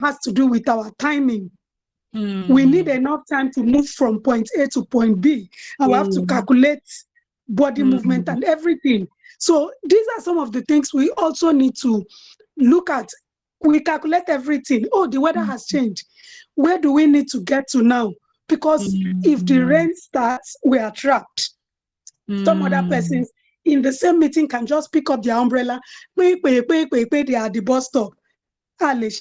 has to do with our timing. Mm. We need enough time to move from point A to point B, and we have to calculate body movement and everything. So these are some of the things we also need to look at. We calculate everything. Oh, the weather has changed. Where do we need to get to now? Because if the rain starts, we are trapped. Some other persons in the same meeting can just pick up their umbrella. They are at the bus stop. It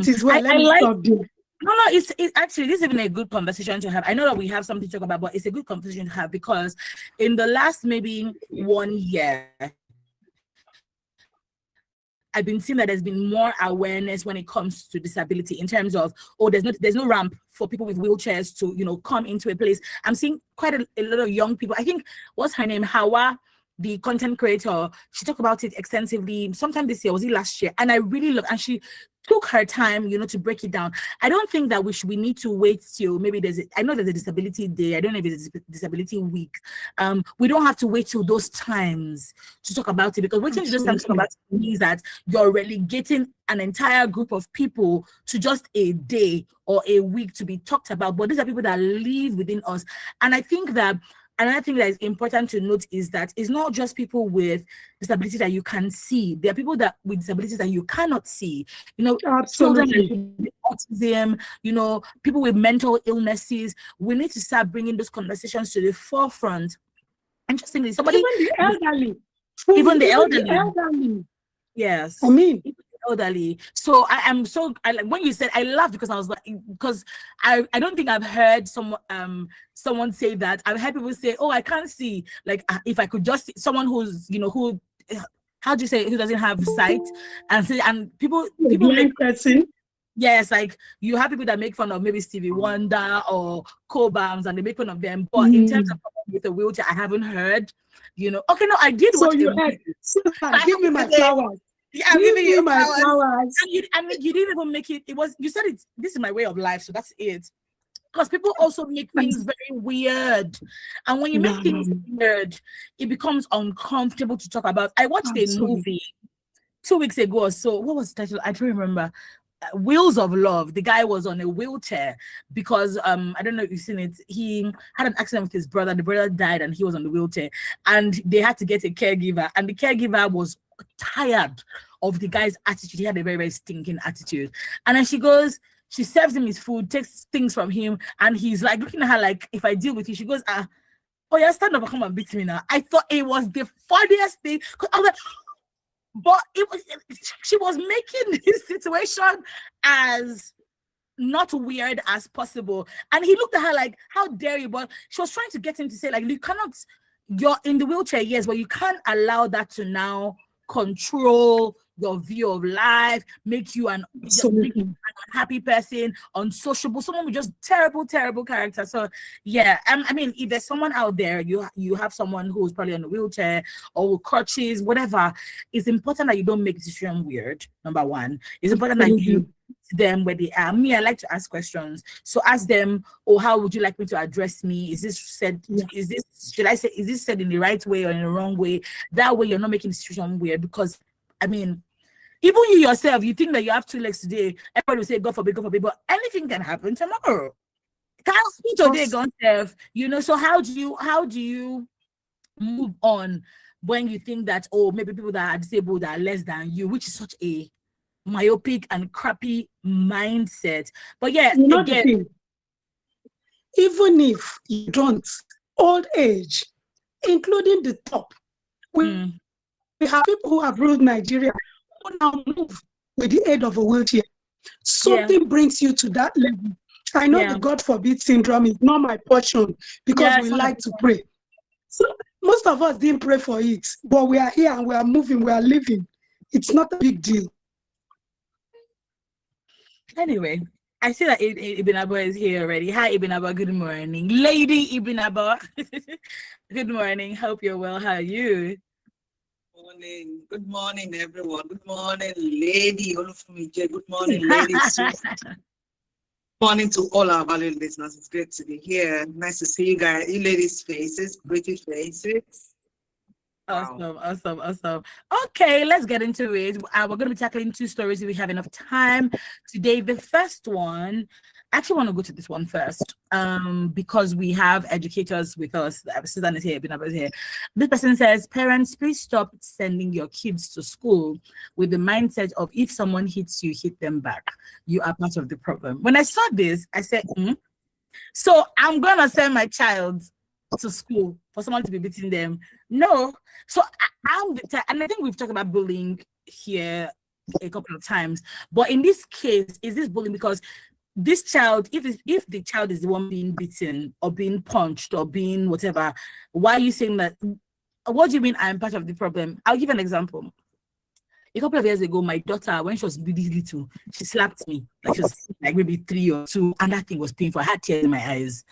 is well. Let me stop there. No, it's actually, this is even a good conversation to have. I know that we have something to talk about, but it's a good conversation to have because in the last maybe 1 year, I've been seeing that there's been more awareness when it comes to disability in terms of, oh, there's no ramp for people with wheelchairs to, you know, come into a place. I'm seeing quite a lot of young people. I think, what's her name? Hawa, the content creator, she talked about it extensively sometime this year, was it last year? And I really love, and she took her time, you know, to break it down. I don't think that we need to wait till maybe I know there's a disability day. I don't know if it's a disability week. We don't have to wait till those times to talk about it, because waiting to just talk about it means that you're relegating an entire group of people to just a day or a week to be talked about. But these are people that live within us. And I think that another thing that is important to note is that it's not just people with disabilities that you can see. There are people that with disabilities that you cannot see. You know, children with autism, you know, people with mental illnesses. We need to start bringing those conversations to the forefront. Interestingly, even the elderly. Yes. I mean, elderly. So I like when you said, I laughed because I was like, because I don't think I've heard someone say that. I've heard people say, oh, I can't see, like if I could just see someone who's, you know, who, how do you say, who doesn't have sight, and people make person. Yes, like you have people that make fun of maybe Stevie Wonder or Cobams, and they make fun of them. But in terms of with a wheelchair, I haven't heard, you know. Okay, no, I did watch give me my flowers. Yeah, I'm giving you my flowers. And you didn't even make it. It was, you said it. This is my way of life, so that's it. Because people also make things very weird, and when you make things weird, it becomes uncomfortable to talk about. I watched a movie 2 weeks ago or so. What was the title? I don't remember. Wheels of Love. The guy was on a wheelchair because I don't know if you've seen it. He had an accident with his brother. The brother died, and he was on the wheelchair, and they had to get a caregiver, and the caregiver was tired of the guy's attitude. He had a very, very stinking attitude. And then she serves him his food, takes things from him, and he's like looking at her like, if I deal with you, she goes, oh yeah, stand up and come and beat me now. I thought it was the funniest thing, because I was like, but she was making this situation as not weird as possible. And he looked at her like, how dare you? But she was trying to get him to say, like, you're in the wheelchair, yes, but you can't allow that to now control your view of life, make you an unhappy person, unsociable, someone with just terrible character. So yeah, I mean, if there's someone out there, you have someone who's probably on a wheelchair or with crutches, whatever, it's important that you don't make the situation weird. Number one, it's important that you them where they are. Me, I like to ask questions. So ask them, oh, how would you like me to address me? Is this said, is this said in the right way or in the wrong way? That way you're not making the situation weird. Because I mean, even you yourself, you think that you have 2 legs today, everybody will say, God forbid, but anything can happen tomorrow. Can't see today, God self, you know. So how do you move on when you think that, oh, maybe people that are disabled are less than you, which is such a myopic and crappy mindset. But yeah, you know, again, even if you don't, old age, including the top, we have people who have ruled Nigeria who now move with the aid of a wheelchair. Something brings you to that level. I know the God forbid syndrome is not my portion, because we like to pray. So most of us didn't pray for it, but we are here and we are moving, we are living. It's not a big deal. Anyway, I see that Ibn Abba is here already. Hi, Ibn Abba. Good morning. Lady Ibn Abba. Good morning. Hope you're well. How are you? Morning. Good morning, everyone. Good morning, lady. Good morning, ladies. Good morning to all our valued listeners. It's great to be here. Nice to see you guys, you ladies' faces, pretty faces. Awesome. Okay, let's get into it. We're going to be tackling two stories if we have enough time today. The first one, I actually want to go to this one first, because we have educators with us. Susan is here, Binaba is here. This person says, parents, please stop sending your kids to school with the mindset of if someone hits you, hit them back. You are part of the problem. When I saw this, I said, so I'm going to send my child to school for someone to be beating them? No. So I'm the type, and I think we've talked about bullying here a couple of times, but in this case, is this bullying because this child, if the child is the one being beaten or being punched or being whatever, why are you saying that? What do you mean I'm part of the problem? I'll give an example. A couple of years ago, my daughter, when she was really little, she slapped me. Like she was like maybe 3 or 2, and that thing was painful. I had tears in my eyes.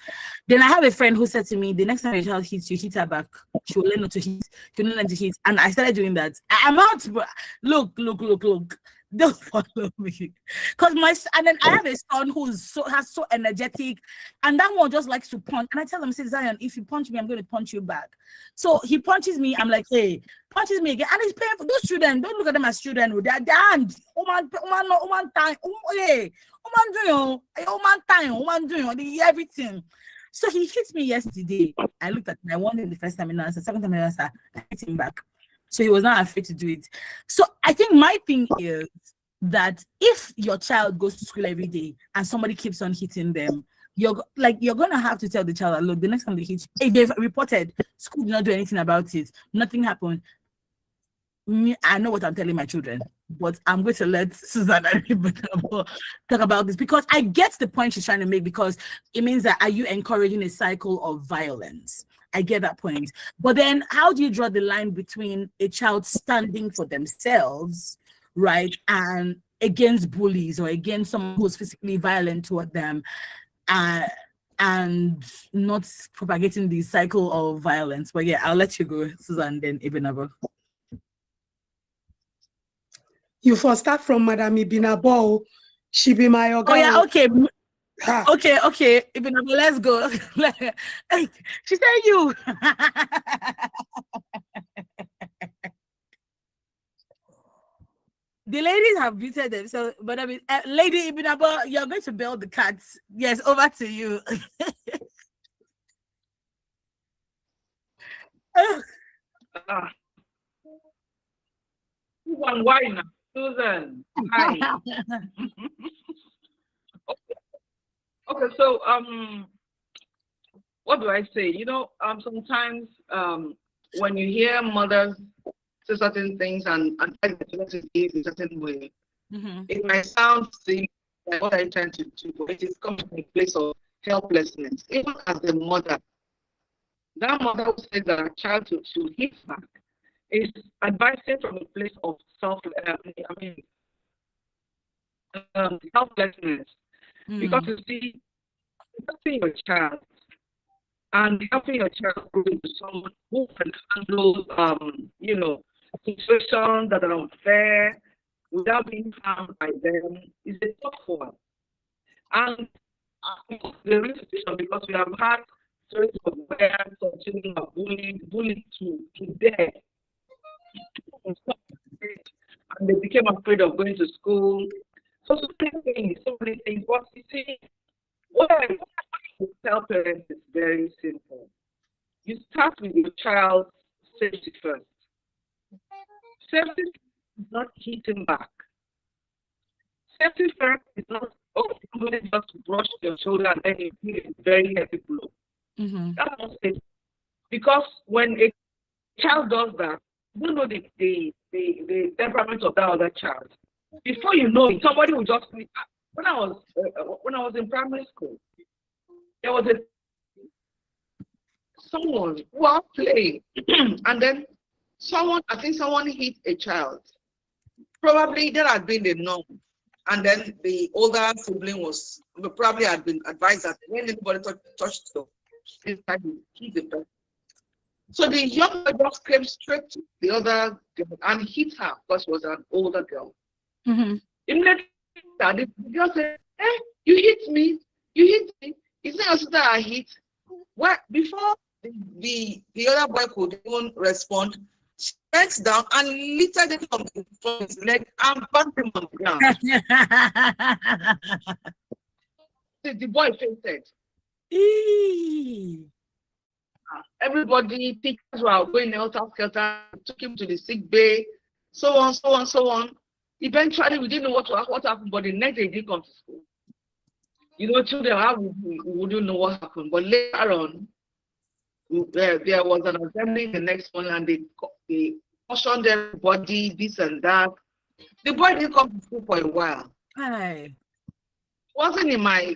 Then I have a friend who said to me, the next time your child hits you, hit her back. She will learn not to hit. She will learn to hit. And I started doing that. I'm out. Look. Don't follow me. And then I have a son who's so energetic, and that one just likes to punch. And I tell him, say, Zion, if you punch me, I'm going to punch you back. So he punches me. I'm like, hey, punches me again. And it's painful. Those children, don't look at them as children. They're damned. Everything. So he hit me yesterday. I looked at him. I won him the first time, and the second time, I hit him back. So he was not afraid to do it. So I think my thing is that if your child goes to school every day and somebody keeps on hitting them, you're gonna have to tell the child, look, the next time they hit you, if they've reported, school did not do anything about it, nothing happened. I know what I'm telling my children, but I'm going to let Susan talk about this because I get the point she's trying to make, because it means that are you encouraging a cycle of violence? I get that point. But then how do you draw the line between a child standing for themselves, right, and against bullies or against someone who's physically violent toward them, and not propagating the cycle of violence? But yeah, I'll let you go, Susan, then Ibinabo. You first start from Madam Ibinabo. She be my oga. Oh yeah, okay. Okay. Ibinabo, let's go. She said you. The ladies have muted themselves, but I mean, Lady Ibinabo, you're going to build the cats. Yes, over to you. Why not? Susan, hi. Okay, so what do I say? Sometimes when you hear mothers say certain things and try to behave in a certain way, it might sound silly, like what I'm trying to do, but it is coming from a place of helplessness. Even as the mother, that mother who says that her child should hit back is advising from a place of helplessness. Because you see, helping your child and helping your child grow into someone who can handle, situations that are unfair without being harmed by them is a tough one. And the real situation, because we have had stories of where some children are bullied to death. And they became afraid of going to school. So many things. But you see, what I tell parents is very simple. You start with your child's safety first. Safety is not hitting back. Safety first is not somebody just brush your shoulder and then you feel a very heavy blow. That's not safe. Because when a child does that, you don't know the temperament of that other child. Before you know it, somebody will just. When I was in primary school, there was someone who was playing, and then I think someone hit a child. Probably that had been the norm, and then the older sibling probably had been advised that when anybody touched the inside, hit the person. So the young girl just came straight to the other girl and hit her because she was an older girl. Immediately, the girl said, "Hey, you hit me! It's not your sister I hit." Well, before the other boy could even respond, She bent down and lifted it from his leg and bumped him on the ground. The boy fainted. Everybody, teachers were going helter-skelter, took him to the sick bay, so on, so on, so on. Eventually, we didn't know what happened, but the next day he didn't come to school. You know, children, we wouldn't know what happened. But later on, there was an assembly the next morning, and they cautioned everybody, this and that. The boy didn't come to school for a while. Hi. Wasn't in my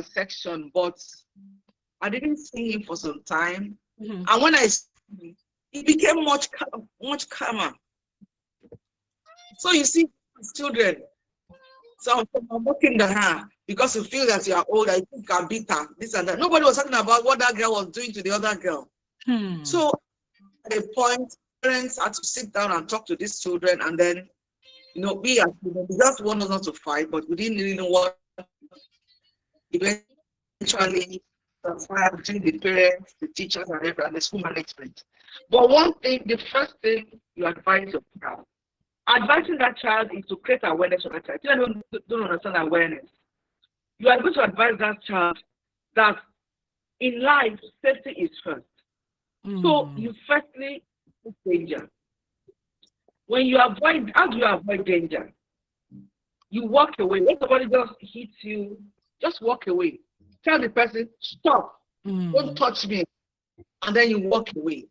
section, but I didn't see him for some time. And when I saw him, he became much calmer. So you see, children, some are mocking the hand because you feel that you are older, you think you can beat her, this and that. Nobody was talking about what that girl was doing to the other girl. So at a point, parents had to sit down and talk to these children, and then, you know, we just want us not to fight, but we didn't really know what. Eventually, transfer between the parents, the teachers, and the school management. But one thing, the first thing you advise your child, advising that child is to create awareness of that child. Children don't understand awareness. You are going to advise that child that in life, safety is first. So you firstly put danger. When you avoid, how do you avoid danger? You walk away. When somebody just hits you, just walk away. Tell the person, stop, don't touch me. And then you walk away.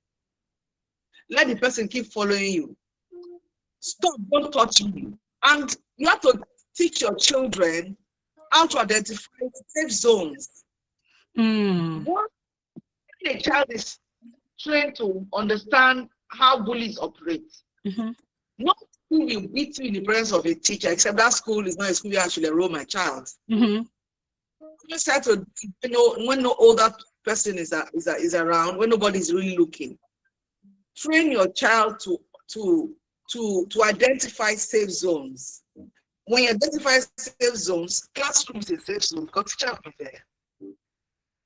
Let the person keep following you. Stop, don't touch me. And you have to teach your children how to identify safe zones. Once a child is trained to understand how bullies operate, not who will beat you in the presence of a teacher, except that school is not a school where I should enroll my child. You start to, you know, when no older person is around, when nobody is really looking, train your child to identify safe zones. When you identify safe zones, classroom is a safe zone because teacher will be there.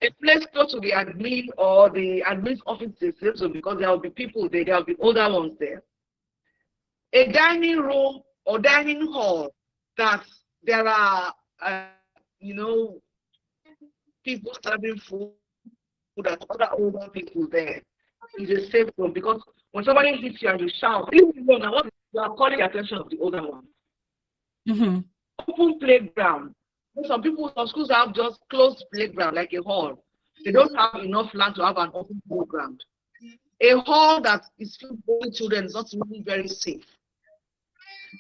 A place close to the admin or the admin's office is a safe zone because there will be people there, there will be older ones there. A dining room or dining hall that there are, you know, people serving food and other older people there is a safe zone because when somebody hits you and you shout, you are calling the attention of the older ones. Open playground. Some schools have just closed playground like a hall. They don't have enough land to have an open playground. A hall that is filled with children is not really very safe.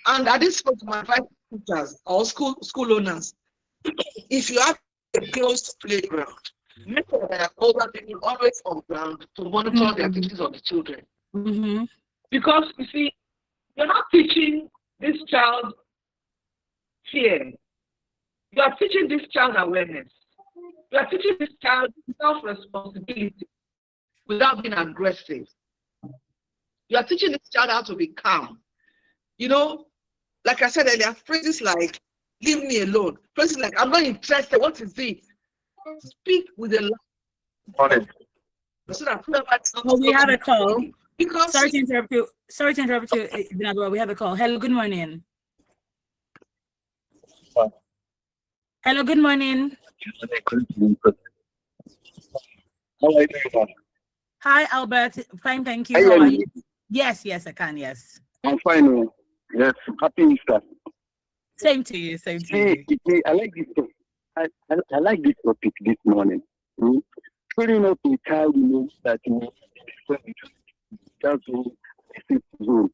And at this point, my advice to teachers or school owners, if you have a closed playground, make sure that older people always on ground to monitor the activities of the children. Because you see, you're not teaching this child fear. You are teaching this child awareness. You are teaching this child self-responsibility without being aggressive. You are teaching this child how to be calm. You know, like I said earlier, phrases like, leave me alone. Phrases like, I'm not interested. What is it? Speak with a laugh. So that we have a call. Because sorry to interrupt you. We have a call. Hello, good morning. Hello, good morning. How are you doing? Hi, Albert. Fine, thank you. How are you? Yes, I can, yes. I'm fine. Yes, happy Easter. Same to you, I like this topic. I like this topic this morning. Training up a child, you know, that just zone.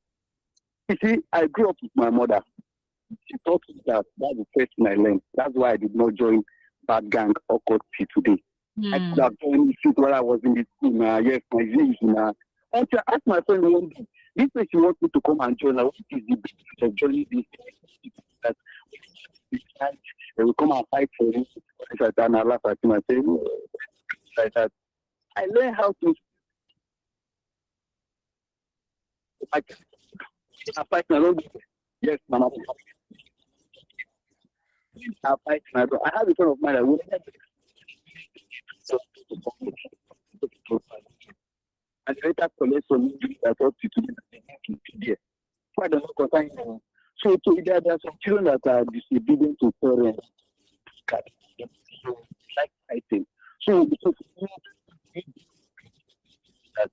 You see, I grew up with my mother. She taught me that's the first thing I learned. That's why I did not join bad gang or court today. I could have joined it while I was in the school. Yes, my views. Until I asked my friend one day, this way she wants me to come and join. I want to be joining this. That they will come and fight for you. And I laugh at him and say, like that. I learned how to fight. Yes, Mama. I have a friend of mine that and the later collect some injury that up to today that they need to be there. Why does not concern you? So there are some children that are disobedient to parents. Like item. So because that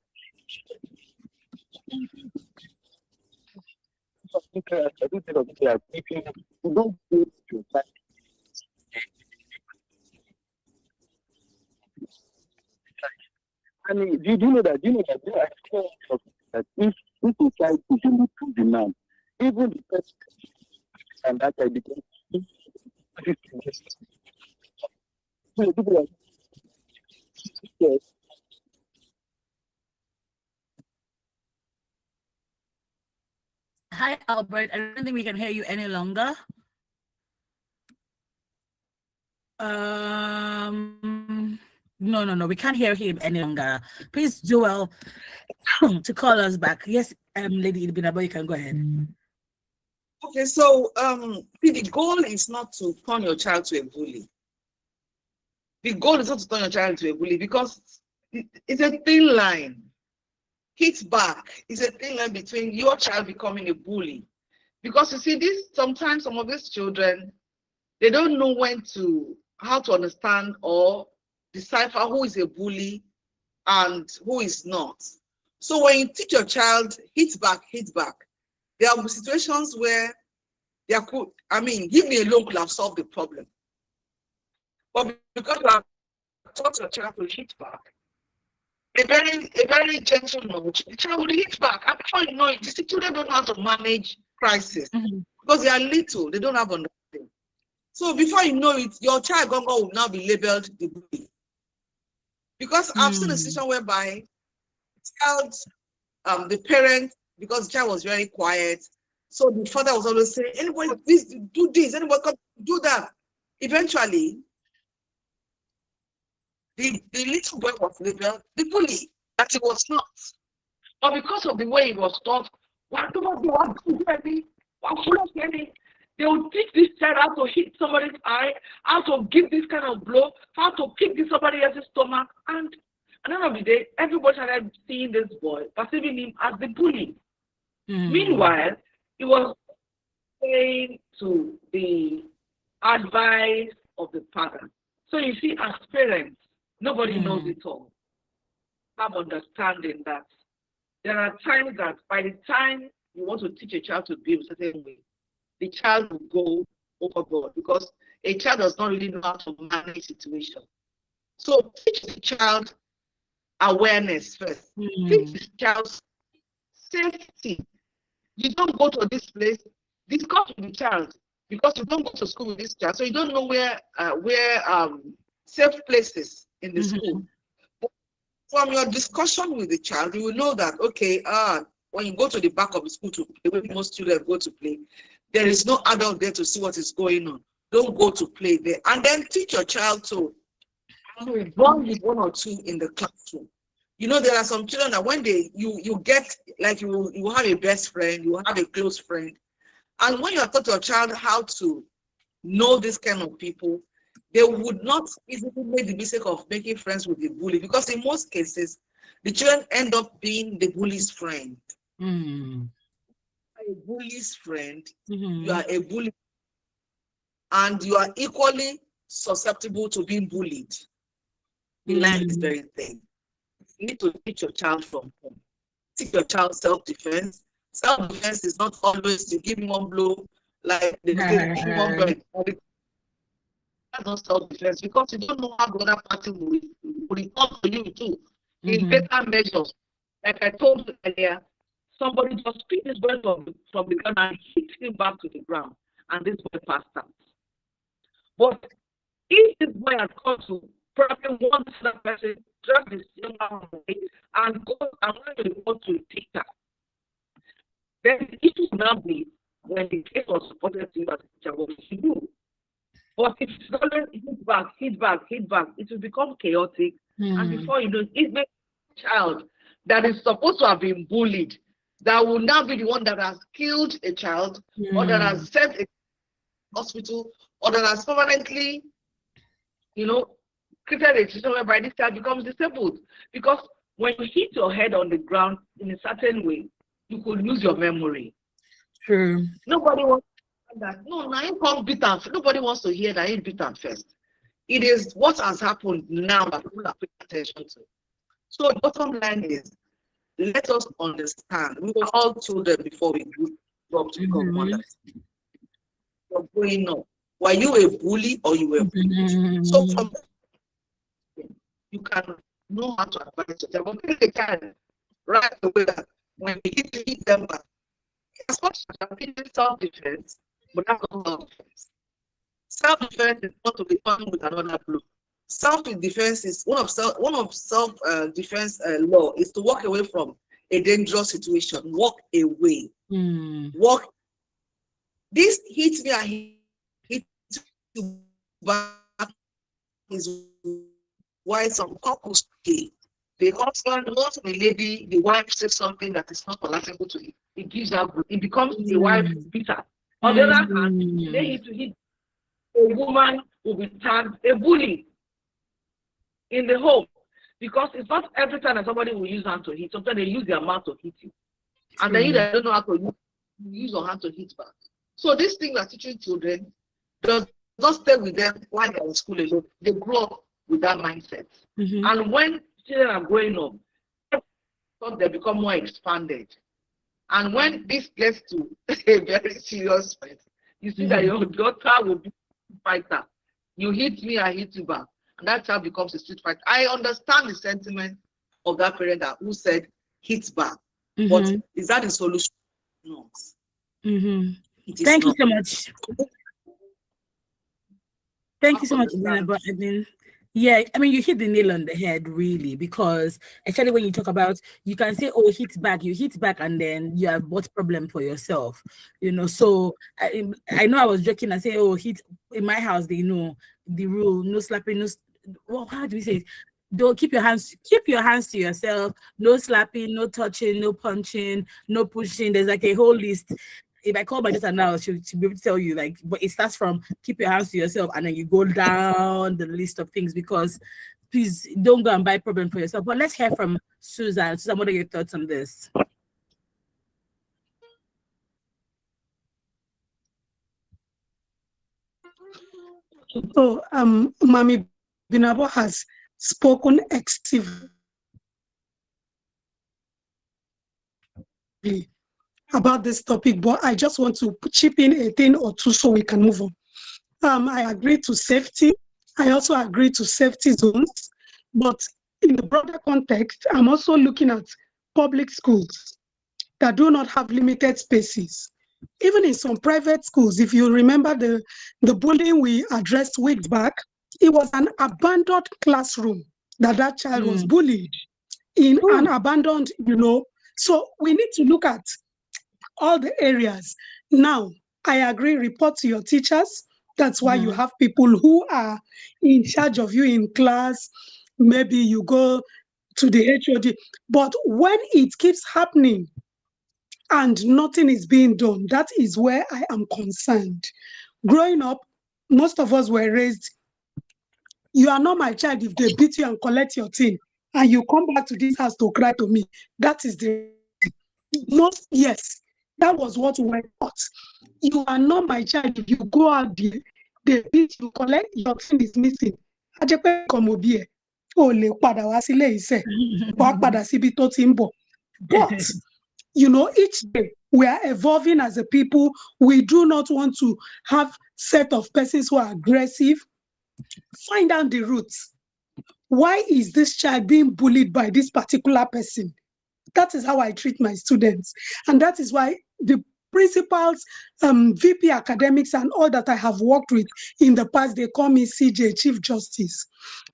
I do think of it as making you don't go to that. And do you know that there are experiences that if a child is in the true demand, even the person and that I become so people are yes. Hi, Albert. I don't think we can hear you any longer. No, we can't hear him any longer. Please do well to call us back. Yes, Lady Ibinabo, you can go ahead. Okay, so see, the goal is not to turn your child to a bully. The goal is not to turn your child to a bully because it's a thin line. Hit back is a thin line between your child becoming a bully. Because you see, sometimes some of these children, they don't know how to understand or decipher who is a bully and who is not. So when you teach your child hit back, there will be situations where give me a loan could have solved the problem. But because you have taught your child to hit back, a very gentle nudge, the child will hit back. And before you know it, the children don't know how to manage crisis because they are little, they don't have understanding. So before you know it, your child will now be labeled the bully. Because I've seen a situation whereby the parent, because the child was very quiet, so the father was always saying, anybody please do this, anybody come do that. Eventually, the little boy was labeled the bully, that he was not. But because of the way he was taught, they will teach this child how to hit somebody's eye, how to give this kind of blow, how to kick somebody else's stomach, and at the end of the day, everybody started seeing this boy, perceiving him as the bully. Meanwhile, he was paying to the advice of the father. So you see, as parents, nobody knows it all. Have understanding that there are times that by the time you want to teach a child to behave a certain way, the child will go overboard because a child does not really know how to manage situation. So teach the child awareness first. Teach the child safety. You don't go to this place, discuss with the child because you don't go to school with this child, so you don't know where safe places in the school. But from your discussion with the child, you will know that when you go to the back of the school to play, where most children go to play, there is no adult there to see what is going on. Don't go to play there, and then teach your child to bond with one or two in the classroom. You know, there are some children that when you get, like you have a best friend, you have a close friend. And when you have taught your child how to know this kind of people, they would not easily make the mistake of making friends with the bully because in most cases, the children end up being the bully's friend. A bully's friend, you are a bully, and you are equally susceptible to being bullied. The line is very thin. You need to teach your child from home. Teach your child self-defense. Self-defense is not always to give him one blow, like they say, give him one blow. That's not self-defense because you don't know how the other party will respond to you too. In better measures. Like I told you earlier, somebody just picked this boy from the ground and hit him back to the ground, and this boy passed out. But if this boy had come to probably one other person, drag this young man away, and go and went to report to the teacher, then the issue would now be when the case was reported to you as a teacher, what should you do? But if it's always hit back, it will become chaotic. And before you know it, it's the child that is supposed to have been bullied that will now be the one that has killed a child or that has sent a hospital or that has permanently, created a situation whereby this child becomes disabled. Because when you hit your head on the ground in a certain way, you could lose your memory. True. Nobody wants that. No, now you can't beat them. Nobody wants to hear that you beat them first. It is what has happened now that people are paying attention to. So the bottom line is, let us understand. We were all told them before we grew up to become mothers. You're growing up. Were you a bully or you were bullied? So from you can know how to advise yourself. But they can right away that when we need to hit them back, as much as I'm thinking self-defense, but that's not self-defense. Self-defense is not to be found with another blow. Self-defense is one of self-defense law is to walk away from a dangerous situation. Walk away. Walk. This hits me and hit you back is why some couples stay. The husband, once the lady, the wife says something that is not palatable to him, it gives her, it becomes the wife bitter. On the other hand, they hit to hit a woman will be tagged a bully in the home, because it's not every time that somebody will use hand to hit. Sometimes they use their mouth to hit you, and then you don't know how to use your hand to hit back. So this thing we're teaching children does not stay with them while they're in school alone. They grow up with that mindset, and when children are growing up, they become more expanded. And when this gets to a very serious point, you see that your daughter will be a fighter. You hit me, I hit you back. And that child becomes a street fighter. I understand the sentiment of that parent who said hit back. But is that the solution? No. Thank you so much. Thank you so much, Edwin. Yeah, I mean, you hit the nail on the head, really, because actually when you talk about, you can say, oh, you hit back, and then you have bought problem for yourself, So I know I was joking and say, oh, hit in my house, they know the rule, no slapping, well, how do we say it? Don't keep your hands to yourself, no slapping, no touching, no punching, no pushing. There's like a whole list. If I call my daughter now, she'll be able to tell you, like, but it starts from keep your hands to yourself, and then you go down the list of things, because please don't go and buy problem for yourself. But let's hear from Susan. Susan, what are your thoughts on this? So, Mami Binabo has spoken extensively about this topic, but I just want to chip in a thing or two so we can move on. I agree to safety. I also agree to safety zones, but in the broader context, I'm also looking at public schools that do not have limited spaces. Even in some private schools, if you remember the bullying we addressed weeks back, it was an abandoned classroom that child was bullied in an abandoned, So we need to look at all the areas. Now, I agree, report to your teachers. That's why you have people who are in charge of you in class. Maybe you go to the HOD. But when it keeps happening and nothing is being done, that is where I am concerned. Growing up, most of us were raised, you are not my child if they beat you and collect your thing, and you come back to this house to cry to me. That is the most, yes, that was what we were taught. You are not my child if you go out there, they beat you, collect your thing is missing. But each day we are evolving as a people. We do not want to have set of persons who are aggressive. Find out the roots. Why is this child being bullied by this particular person? That is how I treat my students. And that is why the principals, VP academics, and all that I have worked with in the past, they call me CJ, Chief Justice.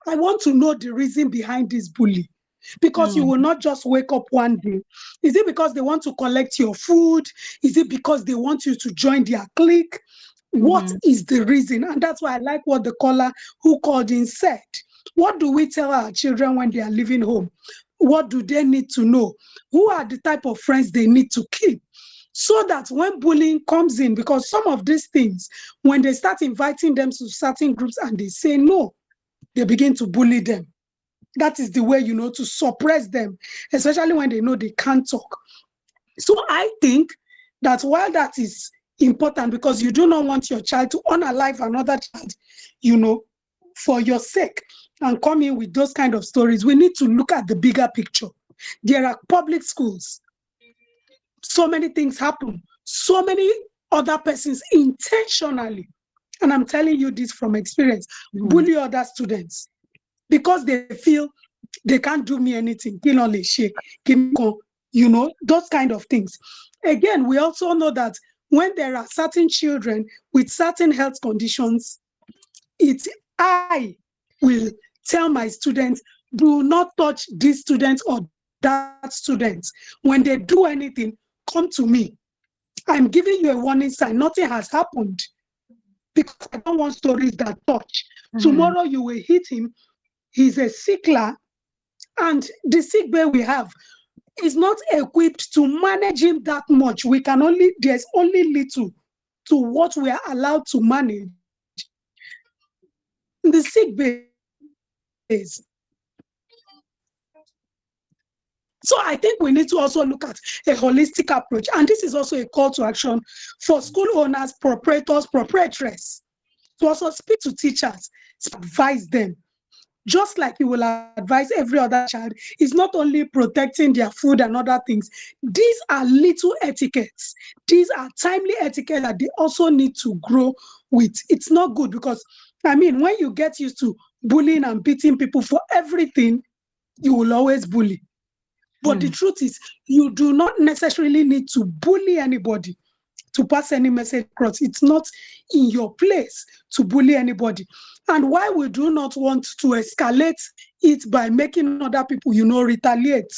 I want to know the reason behind this bully. Because you will not just wake up one day. Is it because they want to collect your food? Is it because they want you to join their clique? What is the reason? And that's why I like what the caller who called in said. What do we tell our children when they are leaving home? What do they need to know? Who are the type of friends they need to keep? So that when bullying comes in, because some of these things, when they start inviting them to certain groups and they say no, they begin to bully them. that is the way, to suppress them, especially when they know they can't talk. So I think that while that is important, because you do not want your child to unalive another child, for your sake, and come in with those kind of stories, we need to look at the bigger picture. There are public schools. So many things happen. So many other persons intentionally, and I'm telling you this from experience, bully other students because they feel they can't do me anything. Those kind of things. Again, we also know that when there are certain children with certain health conditions, I will tell my students, do not touch this student or that student. When they do anything, come to me. I'm giving you a warning sign. Nothing has happened because I don't want stories that touch. Tomorrow you will hit him. He's a sickler, and the sick bay we have is not equipped to manage him that much. There's only little to what we are allowed to manage in the sick bays. So I think we need to also look at a holistic approach. And this is also a call to action for school owners, proprietors, proprietresses, to also speak to teachers, advise them. Just like you will advise every other child, is not only protecting their food and other things. These are little etiquettes. These are timely etiquette that they also need to grow with. It's not good because, when you get used to bullying and beating people for everything, you will always bully. But the truth is, you do not necessarily need to bully anybody to pass any message across. It's not in your place to bully anybody. And why we do not want to escalate it by making other people, retaliate.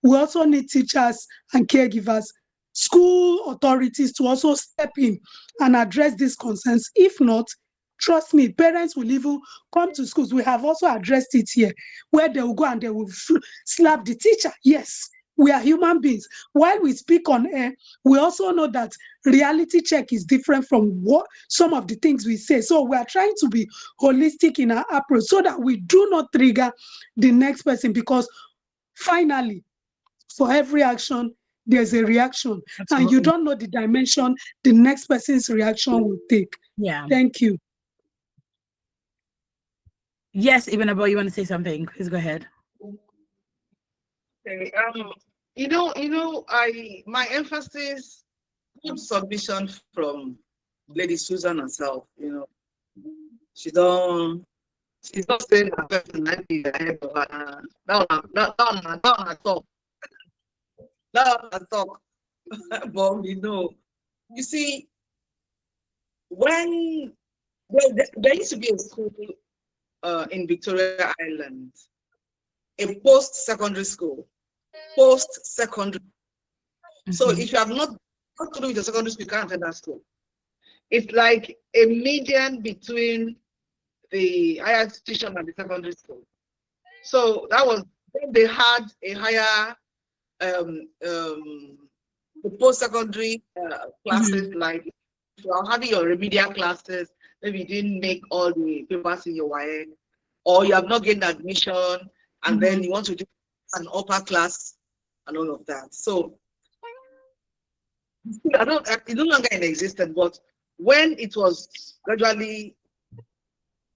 We also need teachers and caregivers, school authorities to also step in and address these concerns. If not, trust me, parents will even come to schools. We have also addressed it here, where they will go and they will slap the teacher. Yes, we are human beings. While we speak on air, we also know that reality check is different from what some of the things we say. So we are trying to be holistic in our approach so that we do not trigger the next person, because finally, for every action, there's a reaction. Absolutely. And you don't know the dimension the next person's reaction will take. Yeah. Thank you. Yes, Ibnabo, you want to say something? Please go ahead. Okay. My emphasis on submission from Lady Susan herself. She's not saying that personality ahead of her. Not talk. But you see, when there used to be a school in Victoria Island, a post-secondary school. So if you have not to do with your secondary school, you can't attend that school. It's like a median between the higher institution and the secondary school. So that was when they had a higher the post-secondary classes, like if you are having your remedial classes, maybe you didn't make all the papers in your YA, or you have not gained admission, and then you want to do an upper class and all of that. So it's no longer in existence, but when it was gradually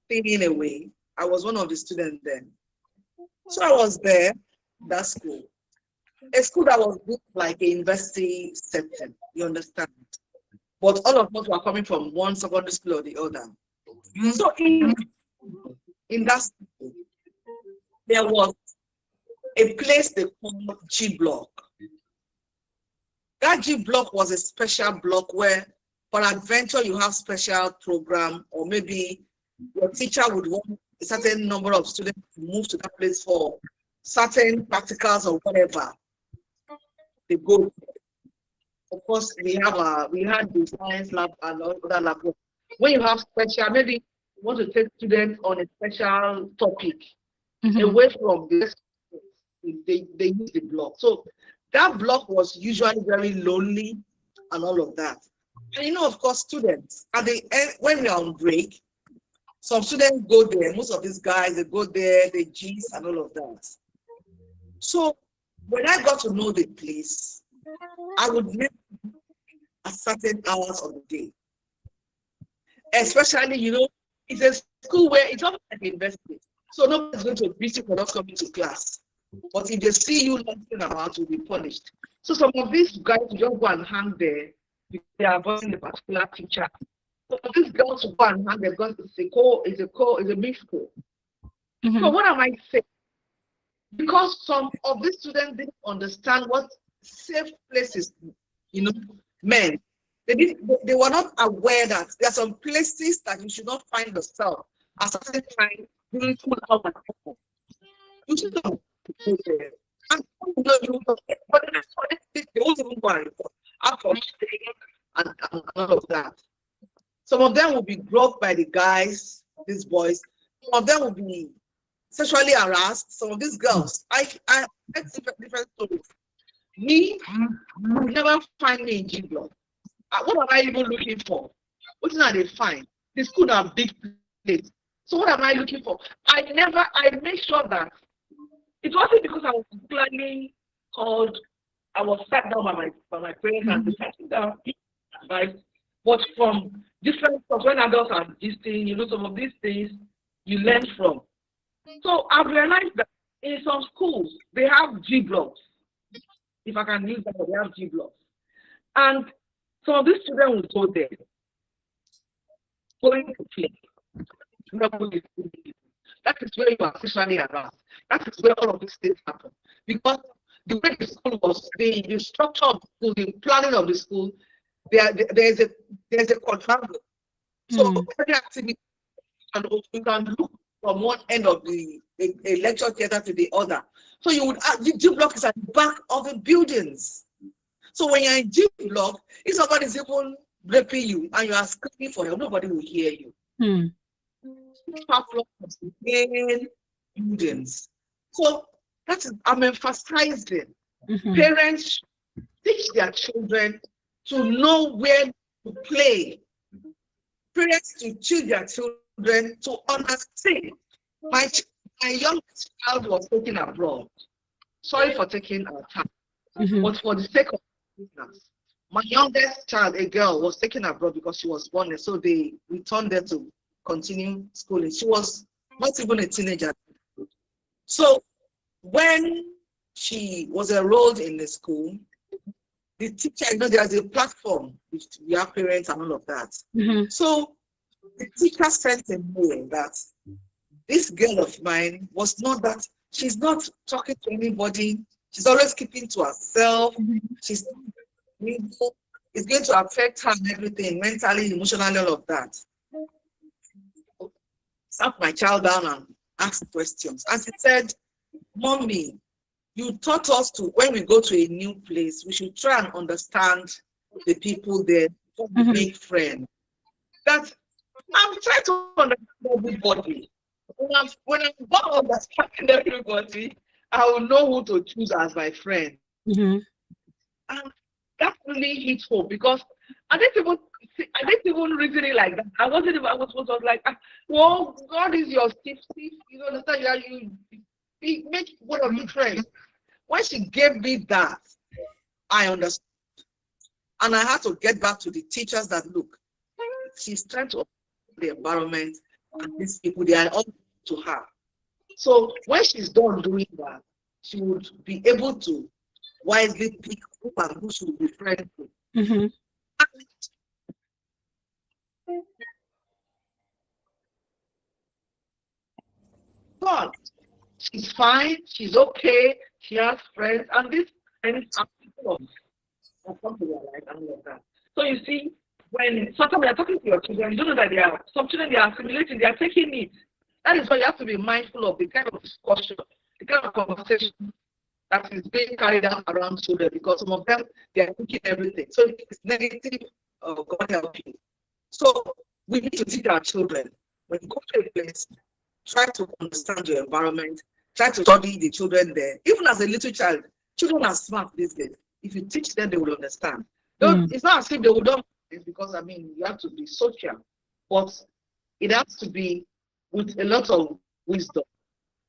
fading away, I was one of the students then. So I was there, that school. A school that was built like a university setting, you understand? But all of us were coming from one secondary school or the other. So in that school, there was a place they called G Block. That G Block was a special block where, for adventure, you have special program, or maybe your teacher would want a certain number of students to move to that place for certain practicals or whatever. They go. Of course, we had the science lab and other lab. When you have special, maybe you want to take students on a special topic away from this, they use the block. So that block was usually very lonely and all of that. And of course, students at the end, when we are on break, Some students go there. Most of these guys, they go there, they gist and all of that. So when I got to know the place, I would make at certain hours of the day. Especially, you know, it's a school where it's not like a university. So nobody's going to beat you for not coming to class. But if they see you laughing about, you'll be punished. So some of these guys just go and hang there because they are avoiding a particular teacher. So these girls will go and hang there because it's a mixed school. So what am I saying? Because some of these students didn't understand what safe places, you know, meant. They were not aware that there are some places that you should not find yourself at a certain time during school hours. You should not go there. And you know, but they won't even go and report and all of that. Some of them will be groped by the guys, these boys. Some of them will be sexually harassed. Some of these girls, I had different stories. Me, you never find me in G block. What am I even looking for? What are they find? The school are big place. So what am I looking for? I make sure that it wasn't because I was particularly called, I was sat down by my parents and decided down advice, but from different stuff when adults are gisting, you know, some of these things you learn from. So I've realized that in some schools they have G blocks. If I can use that, they have G blocks. And some of these children will go there, going to play. That is where you are sexually harassed. That is where all of these things happen. Because the way the school was, the structure of the school, the planning of the school, there's a quadrangle. So every activity, and you can look from one end of a lecture theater to the other. So you would the G block is at the back of the buildings. So when you're in G block, if somebody is even raping you and you are screaming for help, nobody will hear you. Buildings. So that is, I'm emphasizing. Parents teach their children to know where to play. Parents to teach their children to understand. My youngest child was taken abroad. Sorry for taking our time, but for the sake of business. My youngest child, a girl, was taken abroad because she was born there, so they returned her to continue schooling. She was not even a teenager. So when she was enrolled in the school, the teacher, you know, there's a platform with your parents and all of that. So the teacher sent a mail that this girl of mine was not that, she's not talking to anybody, she's always keeping to herself, she's it's going to affect her and everything, mentally, emotionally, all of that. Sat my child down and asked questions. And she said, Mommy, you taught us to, when we go to a new place, we should try and understand the people there, make friends. That I'm trying to understand everybody. When I'm not understanding everybody, I will know who to choose as my friend. And that really hits home because I didn't even reason it like that. I was like, well, God is your Steve. You understand? You make one of your friends. When she gave me that, I understood. And I had to get back to the teachers that, look, she's trying to the environment and these people, they are all to her. So when she's done doing that, she would be able to wisely pick who and who should be friends with. God, she's fine, she's okay, she has friends, and these friends are people of something like and all of that. So you see, when sometimes you're talking to your children, you don't know that some children they are assimilating, they are taking it. That is why you have to be mindful of the kind of discussion, the kind of conversation that is being carried out around children, because some of them they are thinking everything. So if it's negative, God help you. So we need to teach our children, when you go to a place, try to understand your environment, try to study the children there. Even as a little child, children are smart these days. If you teach them, they will understand. It's not as if they will not, because I mean, you have to be social, but it has to be with a lot of wisdom,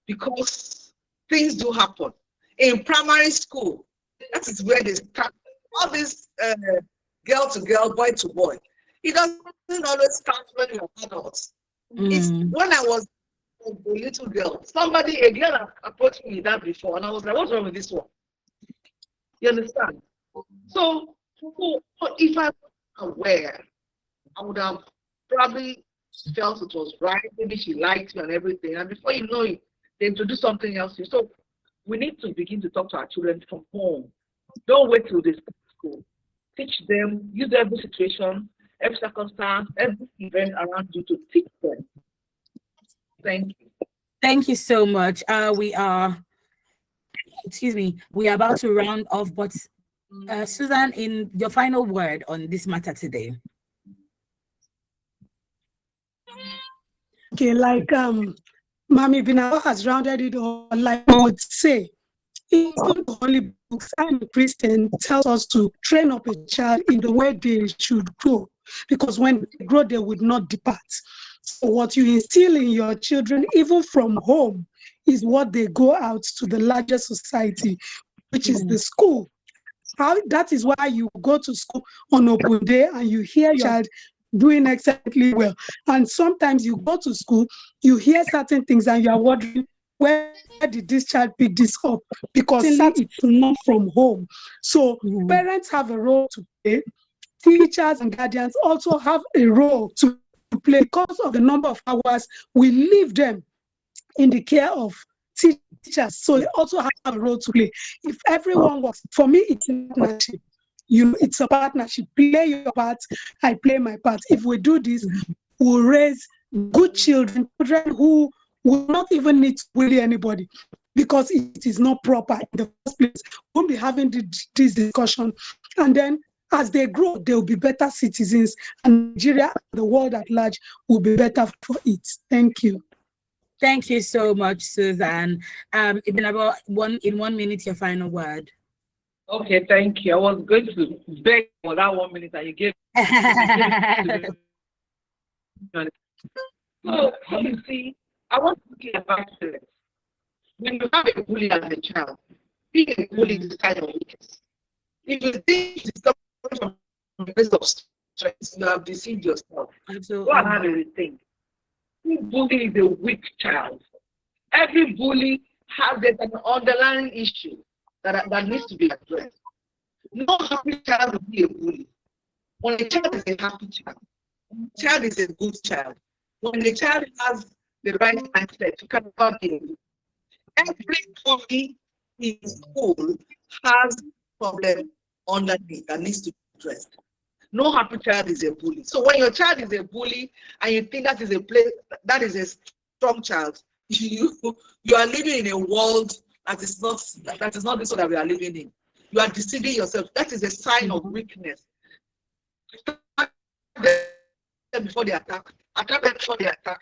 because things do happen. In primary school, that is where they start all this girl to girl, boy to boy. It doesn't always start when you're adults. It's when I was a little girl, a girl approached me that before, and I was like, what's wrong with this one? You understand? So if I was aware, I would have probably felt it was right. Maybe she liked me and everything. And before you know it, they introduce something else. So we need to begin to talk to our children from home. Don't wait till they start school. Teach them, use every situation, every circumstance, every event around you to teach them. Thank you. Thank you so much. We are about to round off, but Susan, in your final word on this matter today. Okay, like Mami Binawa has rounded it all, like I would say, it's not the Holy Books and Christian tells us to train up a child in the way they should grow, because when they grow, they would not depart. So what you instill in your children, even from home, is what they go out to the larger society, which is the school. That is why you go to school on open day and you hear your child doing excellently well. And sometimes you go to school, you hear certain things and you are wondering, where did this child pick this up? Because it's not from home. So parents have a role to play. Teachers and guardians also have a role to play, because of the number of hours we leave them in the care of teachers. So they also have a role to play. If everyone works, for me, it's a partnership. It's a partnership. Play your part, I play my part. If we do this, we'll raise good children who will not even need to bully anybody, because it is not proper in the first place. We won't be having this discussion. And then as they grow, they will be better citizens, and Nigeria and the world at large will be better for it. Thank you. Thank you so much, Susan. It's been about 1 minute, your final word. Okay, thank you. I was going to beg for that 1 minute that you gave. So, you see, I want to talk about this. When you have a bully as a child, being a bully is kind of weakness. If you think it's coming from a place of strength, you have deceived yourself. Absolutely. Go and have a rethink. Bully is a weak child. Every bully has an underlying issue that needs to be addressed. No happy child will be a bully. When a child is a happy child is a good child. When the child has the right mindset, you can never be a bully. Every bully in school has problem underneath that needs to be addressed. No happy child is a bully. So when your child is a bully and you think that is a strong child, you are living in a world that is not this world that we are living in. You are deceiving yourself. That is a sign of weakness. Before they attack them before they attack.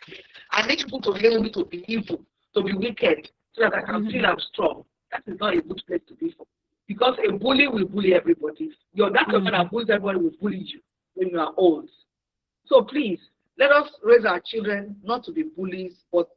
I need people to learn me to be evil, to be wicked, so that I can feel I'm strong. That is not a good place to be for. Because a bully will bully everybody. That person that bullies everybody will bully you when you are old. So please, let us raise our children not to be bullies, but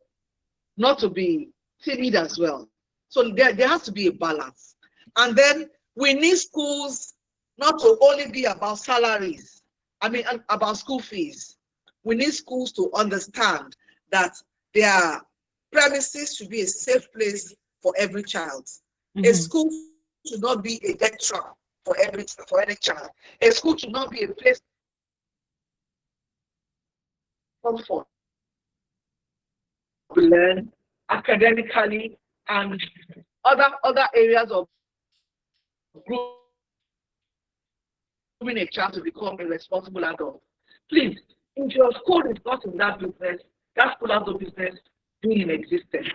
not to be timid as well. So there has to be a balance. And then we need schools not to only be about salaries, about school fees. We need schools to understand that their premises should be a safe place for every child. A school should not be a death trap for any child. A school should not be a place for learn academically and other areas of grooming a child to become a responsible adult. Please, if your school is not in that business, that school has no business being in existence.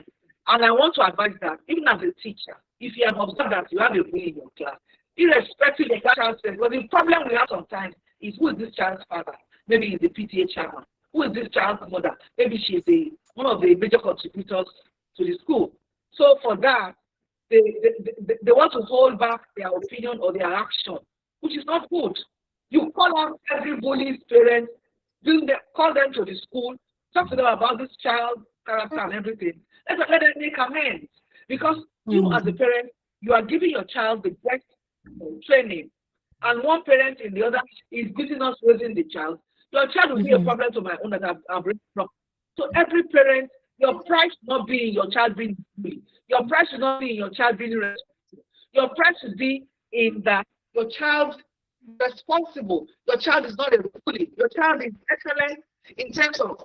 And I want to advise that, even as a teacher, if you have observed that you have a bully in your class, irrespective of that child's sex, but the problem we have sometimes is, who is this child's father? Maybe he's the PTA chairman. Who is this child's mother? Maybe she's one of the major contributors to the school. So for that, they want to hold back their opinion or their action, which is not good. You call out every bully's parents, call them to the school, Talk to them about this child's character and everything. Let them make amends. Because you as a parent, you are giving your child the best training. And one parent in the other is beating us raising the child. Your child will be a problem to my own that I've raised from. So every parent, your pride should not be in your child being bullied. Your pride should not be in your child being responsible. Your pride should be in that your child is responsible. Your child is not a bully. Your child is excellent in terms of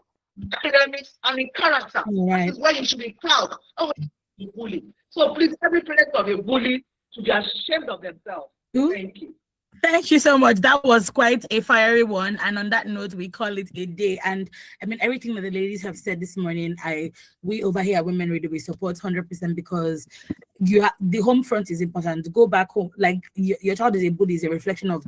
academics and in character. Right. This is where you should be proud of a bully. So please, every parent of a bully should be ashamed of themselves. Thank you. Thank you so much. That was quite a fiery one. And on that note, we call it a day. And I mean, everything that the ladies have said this morning, we over here at Women Radio, we support 100% because the home front is important. Go back home. Like your child is a bully, is a reflection of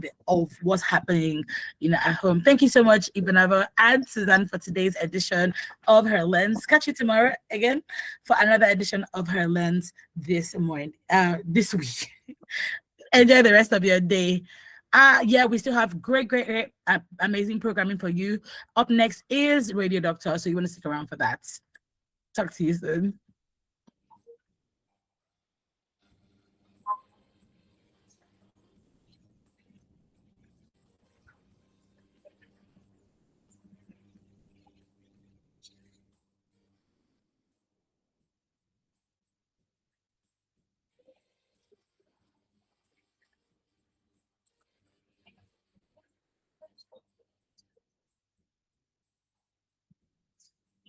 what's happening, at home. Thank you so much, Ibanava and Suzanne, for today's edition of HerLens. Catch you tomorrow again for another edition of HerLens this week. Enjoy the rest of your day. We still have great, amazing programming for you. Up next is Radio Doctor, so you want to stick around for that. Talk to you soon.